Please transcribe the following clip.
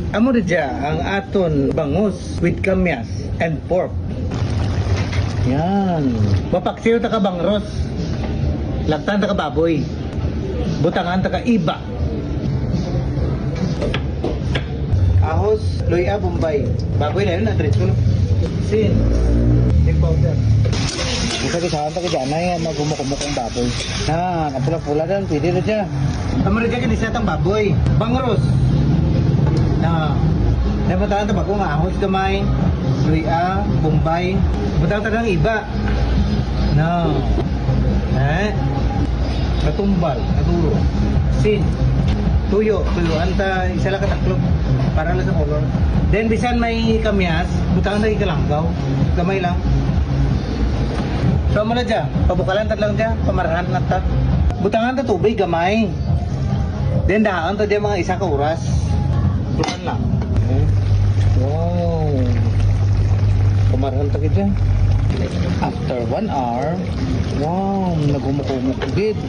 Amo dya ang aton bangus with kamyas and pork. Yan. Mapaksiyo ta ka bangros. Lagtan ta ka baboy. Butangan ta ka iba. Ahos, loya, bombay. Baboy na yun, na-dress ko. Sin. Sin powder. Isa kisahan ta ka dyan na yan, magumukumukong baboy. Ha, kapula-pula dan, pwede na dyan. Amo dya kinisatang baboy. Bangros. Na, nabataan ta ba kung ahos gamay, luya, bombay, butang ta ng iba. No. Katumbal, naturo. Sin. Tuyo, anta isa lang kataklog para lang sa color. Then bisan may kamyas, butang ta ikalanggaw. Gamay lang. So mo na dyan, pabukalan ta lang dyan, pamarahan na ta. Butangan ta tubig, gamay. Then daan ta dyan mga isa ka oras. Bukan lang. Wow. Pamarahan ta dyan. After 1 hour, wow, nagumukumukugid.